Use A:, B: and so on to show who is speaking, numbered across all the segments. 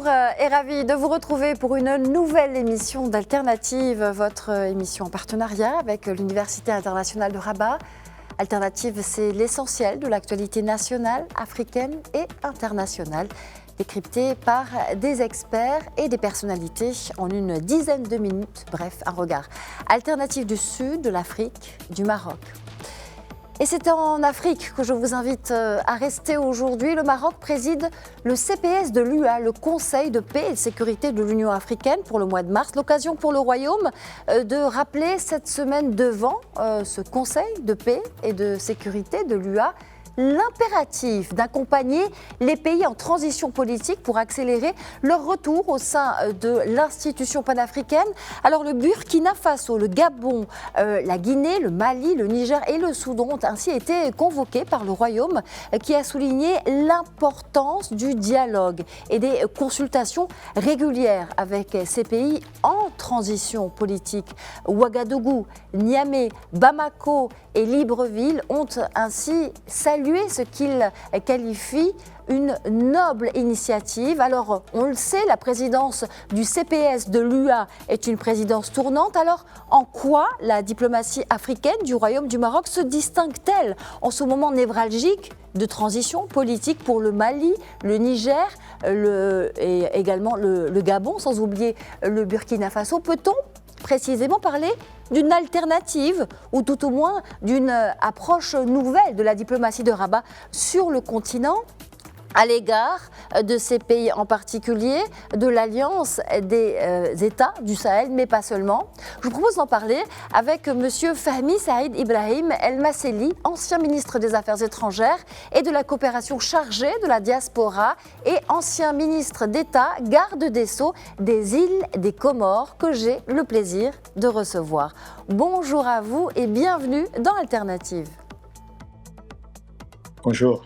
A: et ravie de vous retrouver pour une nouvelle émission d'Alternative, votre émission en partenariat avec l'Université internationale de Rabat. Alternative, c'est l'essentiel de l'actualité nationale, africaine et internationale, décryptée par des experts et des personnalités en une dizaine de minutes. Bref, un regard alternatif du Sud, de l'Afrique, du Maroc. Et c'est en Afrique que je vous invite à rester aujourd'hui. Le Maroc préside le CPS de l'UA, le Conseil de paix et de sécurité de l'Union africaine pour le mois de mars. L'occasion pour le Royaume de rappeler cette semaine devant ce Conseil de paix et de sécurité de l'UA l'impératif d'accompagner les pays en transition politique pour accélérer leur retour au sein de l'institution panafricaine. Alors le Burkina Faso, le Gabon, la Guinée, le Mali, le Niger et le Soudan ont ainsi été convoqués par le Royaume qui a souligné l'importance du dialogue et des consultations régulières avec ces pays en transition politique. Ouagadougou, Niamey, Bamako et Libreville ont ainsi salué ce qu'ils qualifient une noble initiative. Alors, on le sait, la présidence du CPS de l'UA est une présidence tournante. Alors, en quoi la diplomatie africaine du Royaume du Maroc se distingue-t-elle en ce moment névralgique de transition politique pour le Mali, le Niger et également le Gabon, sans oublier le Burkina Faso? Peut-on précisément parler d'une alternative ou tout au moins d'une approche nouvelle de la diplomatie de Rabat sur le continent à l'égard de ces pays en particulier, de l'Alliance des États du Sahel, mais pas seulement. Je vous propose d'en parler avec M. Fahmi Saïd Ibrahim El Masseli, ancien ministre des Affaires étrangères et de la coopération chargé de la diaspora et ancien ministre d'État, garde des Sceaux des îles des Comores, que j'ai le plaisir de recevoir. Bonjour à vous et bienvenue dans Alternative.
B: Bonjour.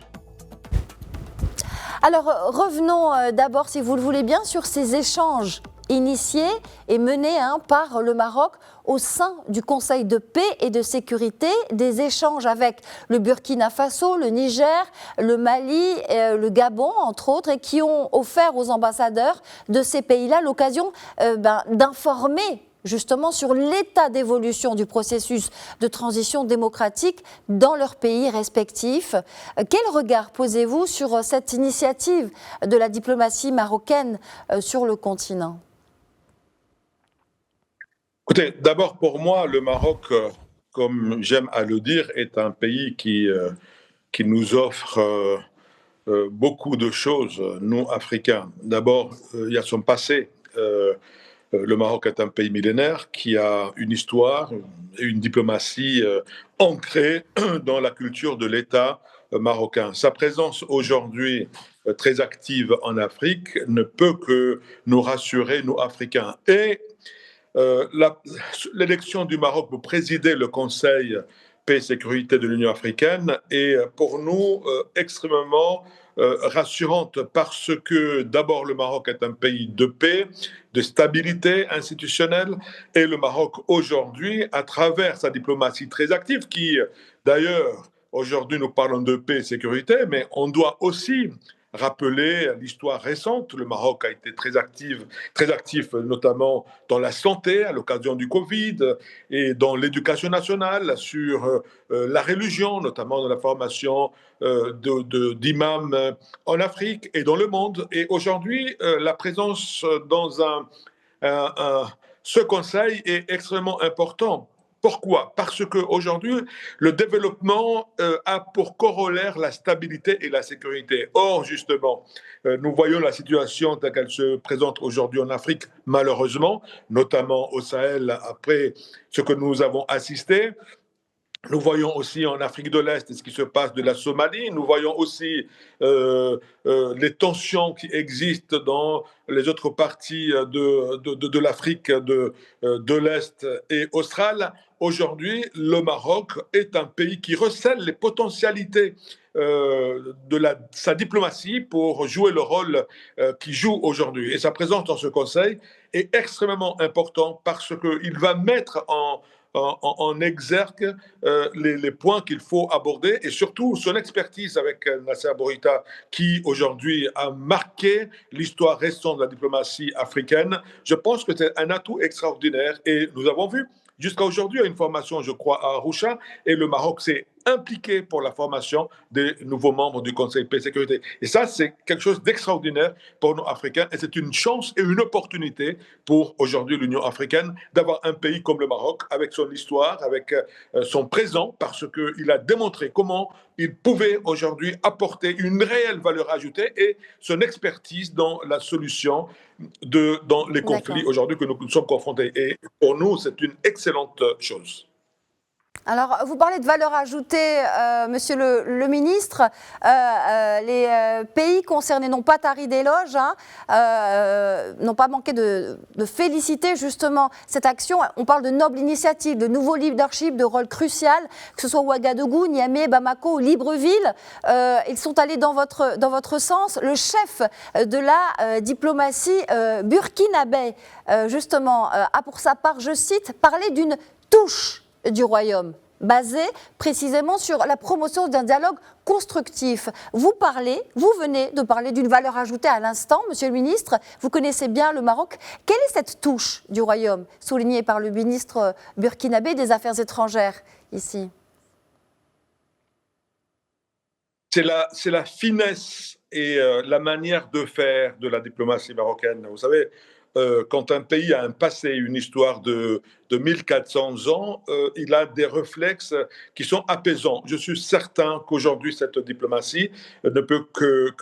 A: Alors revenons d'abord, si vous le voulez bien, sur ces échanges initiés et menés par le Maroc au sein du Conseil de paix et de sécurité, des échanges avec le Burkina Faso, le Niger, le Mali, le Gabon, entre autres, et qui ont offert aux ambassadeurs de ces pays-là l'occasion d'informer justement sur l'état d'évolution du processus de transition démocratique dans leurs pays respectifs. Quel regard posez-vous sur cette initiative de la diplomatie marocaine sur le continent ?
B: Écoutez, d'abord pour moi, le Maroc, comme j'aime à le dire, est un pays qui nous offre beaucoup de choses, nous, Africains. D'abord, il y a son passé. Le Maroc est un pays millénaire qui a une histoire et une diplomatie ancrée dans la culture de l'État marocain. Sa présence aujourd'hui très active en Afrique ne peut que nous rassurer, nous, Africains. Et l'élection du Maroc pour présider le Conseil paix et sécurité de l'Union africaine est pour nous extrêmement rassurante parce que d'abord le Maroc est un pays de paix, de stabilité institutionnelle et le Maroc aujourd'hui, à travers sa diplomatie très active qui d'ailleurs aujourd'hui nous parlons de paix et sécurité, mais on doit aussi rappeler l'histoire récente. Le Maroc a été très actif notamment dans la santé à l'occasion du Covid et dans l'éducation nationale, sur la religion, notamment dans la formation d'imams en Afrique et dans le monde. Et aujourd'hui, la présence dans ce conseil est extrêmement important. Pourquoi ? Parce qu'aujourd'hui, le développement a pour corollaire la stabilité et la sécurité. Or, justement, nous voyons la situation telle qu'elle se présente aujourd'hui en Afrique, malheureusement, notamment au Sahel, après ce que nous avons assisté. Nous voyons aussi en Afrique de l'Est ce qui se passe de la Somalie. Nous voyons aussi les tensions qui existent dans les autres parties de l'Afrique de l'Est et australe. Aujourd'hui, le Maroc est un pays qui recèle les potentialités sa diplomatie pour jouer le rôle qu'il joue aujourd'hui. Et sa présence dans ce Conseil est extrêmement important parce qu'il va mettre en exergue les points qu'il faut aborder et surtout son expertise avec Nasser Bourita qui aujourd'hui a marqué l'histoire récente de la diplomatie africaine. Je pense que c'est un atout extraordinaire et nous avons vu jusqu'à aujourd'hui une formation, je crois, à Arusha et le Maroc s'est impliqué pour la formation des nouveaux membres du Conseil de paix et sécurité. Et ça, c'est quelque chose d'extraordinaire pour nous Africains et c'est une chance et une opportunité pour aujourd'hui l'Union africaine d'avoir un pays comme le Maroc avec son histoire, avec son présent, parce qu'il a démontré comment il pouvait aujourd'hui apporter une réelle valeur ajoutée et son expertise dans la solution dans les conflits aujourd'hui que nous sommes confrontés. Et pour nous, c'est une excellente chose.
A: Alors, vous parlez de valeur ajoutée, monsieur le ministre. Les pays concernés n'ont pas tari d'éloges, n'ont pas manqué de féliciter justement cette action. On parle de noble initiative, de nouveau leadership, de rôle crucial, que ce soit Ouagadougou, Niamey, Bamako ou Libreville. Ils sont allés dans votre sens. Le chef de la diplomatie burkinabé, justement, a pour sa part, je cite, parlé d'une touche du royaume, basé précisément sur la promotion d'un dialogue constructif. Vous venez de parler d'une valeur ajoutée à l'instant, monsieur le ministre, vous connaissez bien le Maroc. Quelle est cette touche du royaume, soulignée par le ministre burkinabé des Affaires étrangères, ici?
B: C'est la finesse et la manière de faire de la diplomatie marocaine. Vous savez, quand un pays a un passé, une histoire de 1400 ans, il a des réflexes qui sont apaisants. Je suis certain qu'aujourd'hui, cette diplomatie ne peut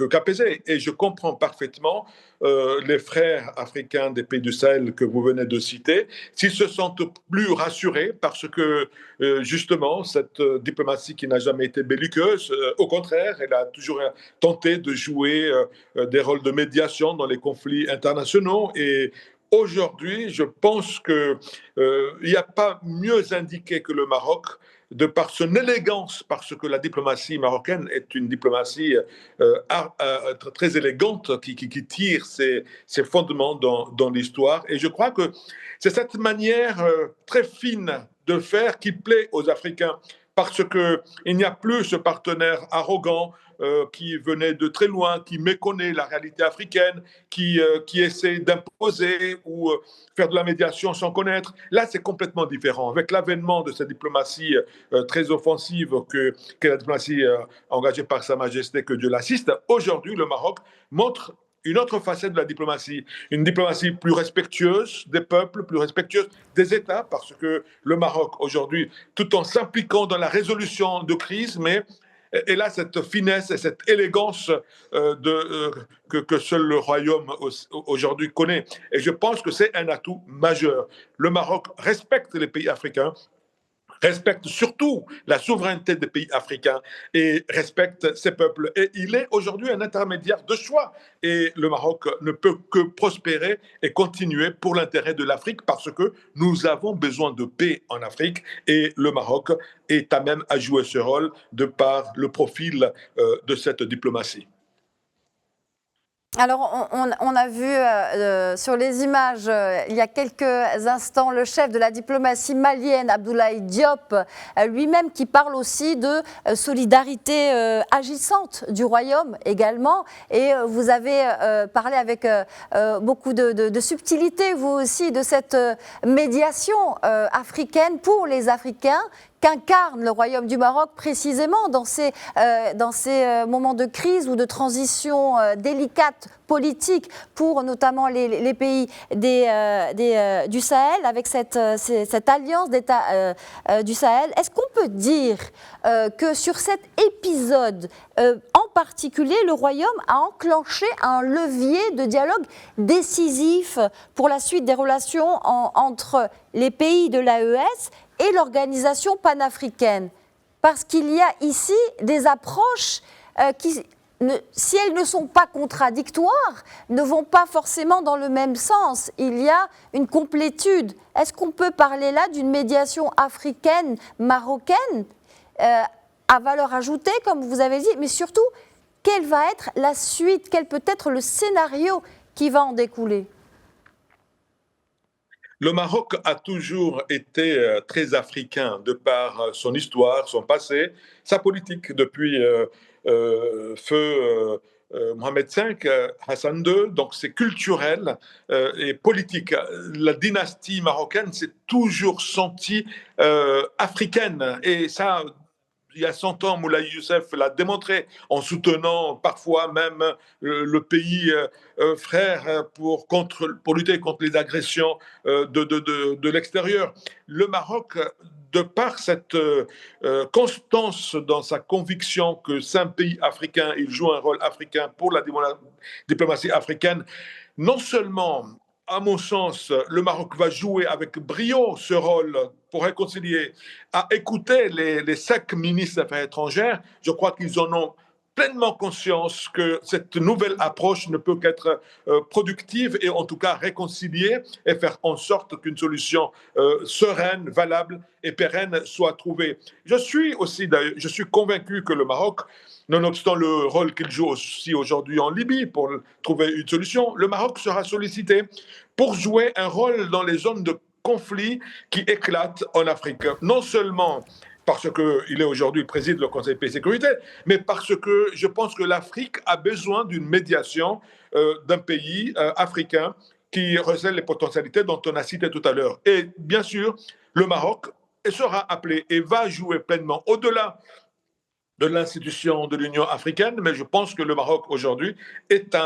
B: qu'apaiser. Et je comprends parfaitement les frères africains des pays du Sahel que vous venez de citer, s'ils se sentent plus rassurés parce que, justement, cette diplomatie qui n'a jamais été belliqueuse, au contraire, elle a toujours tenté de jouer des rôles de médiation dans les conflits internationaux. Et aujourd'hui, je pense qu'il n'y a pas mieux indiqué que le Maroc, de par son élégance, parce que la diplomatie marocaine est une diplomatie très élégante qui tire ses fondements dans l'histoire. Et je crois que c'est cette manière très fine de faire qui plaît aux Africains, parce qu'il n'y a plus ce partenaire arrogant qui venait de très loin, qui méconnaît la réalité africaine, qui essaie d'imposer ou faire de la médiation sans connaître. Là, c'est complètement différent. Avec l'avènement de cette diplomatie très offensive qu'est la diplomatie engagée par Sa Majesté, que Dieu l'assiste, aujourd'hui, le Maroc montre une autre facette de la diplomatie, une diplomatie plus respectueuse des peuples, plus respectueuse des États, parce que le Maroc, aujourd'hui, tout en s'impliquant dans la résolution de crises, mais elle a cette finesse et cette élégance que seul le royaume aujourd'hui connaît. Et je pense que c'est un atout majeur. Le Maroc respecte les pays africains, respecte surtout la souveraineté des pays africains et respecte ses peuples. Et il est aujourd'hui un intermédiaire de choix. Et le Maroc ne peut que prospérer et continuer pour l'intérêt de l'Afrique parce que nous avons besoin de paix en Afrique et le Maroc est à même à jouer ce rôle de par le profil de cette diplomatie.
A: Alors, on a vu sur les images, il y a quelques instants, le chef de la diplomatie malienne, Abdoulaye Diop, lui-même qui parle aussi de solidarité agissante du royaume également. Et vous avez parlé avec beaucoup de subtilité, vous aussi, de cette médiation africaine pour les Africains qu'incarne le Royaume du Maroc précisément dans ces moments de crise ou de transition délicate politique pour notamment les pays du Sahel avec cette alliance d'États du Sahel. Est-ce qu'on peut dire que sur cet épisode en particulier, le Royaume a enclenché un levier de dialogue décisif pour la suite des relations entre les pays de l'AES et l'organisation panafricaine? Parce qu'il y a ici des approches qui, si elles ne sont pas contradictoires, ne vont pas forcément dans le même sens. Il y a une complétude. Est-ce qu'on peut parler là d'une médiation africaine, marocaine, à valeur ajoutée, comme vous avez dit, mais surtout, quelle va être la suite? Quel peut être le scénario qui va en découler?
B: Le Maroc a toujours été très africain de par son histoire, son passé, sa politique depuis feu Mohamed V, Hassan II. Donc c'est culturel et politique. La dynastie marocaine s'est toujours sentie africaine et ça, il y a 100 ans, Moulay Youssef l'a démontré en soutenant parfois même le pays frère pour lutter contre les agressions de l'extérieur. Le Maroc, de par cette constance dans sa conviction que c'est un pays africain, il joue un rôle africain pour la diplomatie africaine, non seulement à mon sens, le Maroc va jouer avec brio ce rôle pour réconcilier, à écouter les 5 ministres des Affaires étrangères. Je crois qu'ils en ont pleinement conscience que cette nouvelle approche ne peut qu'être productive et en tout cas réconcilier et faire en sorte qu'une solution sereine, valable et pérenne soit trouvée. Je suis convaincu que le Maroc, nonobstant le rôle qu'il joue aussi aujourd'hui en Libye pour trouver une solution, le Maroc sera sollicité pour jouer un rôle dans les zones de conflit qui éclatent en Afrique. Non seulement parce qu'il est aujourd'hui le président du Conseil de paix et sécurité, mais parce que je pense que l'Afrique a besoin d'une médiation d'un pays africain qui recèle les potentialités dont on a cité tout à l'heure. Et bien sûr, le Maroc sera appelé et va jouer pleinement au-delà de l'institution de l'Union africaine, mais je pense que le Maroc aujourd'hui est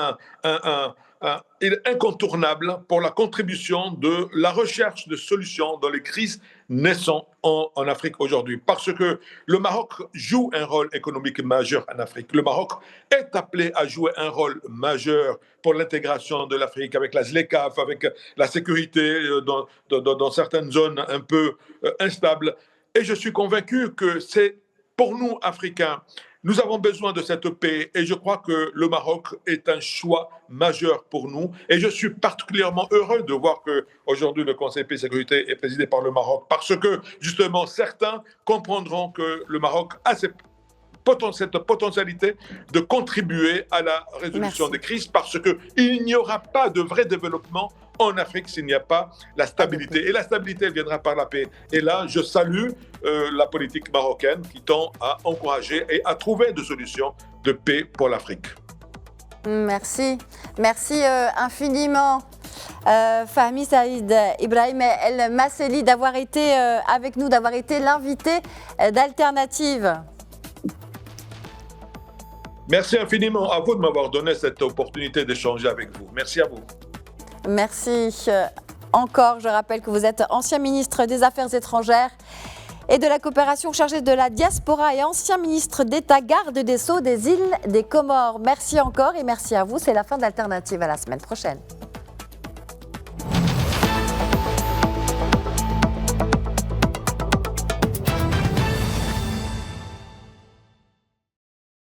B: il est incontournable pour la contribution de la recherche de solutions dans les crises naissant en Afrique aujourd'hui. Parce que le Maroc joue un rôle économique majeur en Afrique. Le Maroc est appelé à jouer un rôle majeur pour l'intégration de l'Afrique avec la ZLECAf, avec la sécurité dans certaines zones un peu instables. Et je suis convaincu que c'est pour nous, Africains, nous avons besoin de cette paix et je crois que le Maroc est un choix majeur pour nous. Et je suis particulièrement heureux de voir qu'aujourd'hui le Conseil de paix et sécurité est présidé par le Maroc parce que justement certains comprendront que le Maroc a cette potentialité de contribuer à la résolution des crises parce qu'il n'y aura pas de vrai développement en Afrique s'il n'y a pas la stabilité. Et la stabilité, elle viendra par la paix. Et là, je salue la politique marocaine qui tend à encourager et à trouver des solutions de paix pour l'Afrique.
A: Merci. Merci infiniment. Fahmi Saïd Ibrahim El Masseli d'avoir été avec nous, d'avoir été l'invité d'Alternative.
B: Merci infiniment à vous de m'avoir donné cette opportunité d'échanger avec vous. Merci à vous.
A: Merci encore. Je rappelle que vous êtes ancien ministre des Affaires étrangères et de la coopération chargé de la diaspora et ancien ministre d'État garde des Sceaux des îles des Comores. Merci encore et merci à vous. C'est la fin d'Alternative. À la semaine prochaine.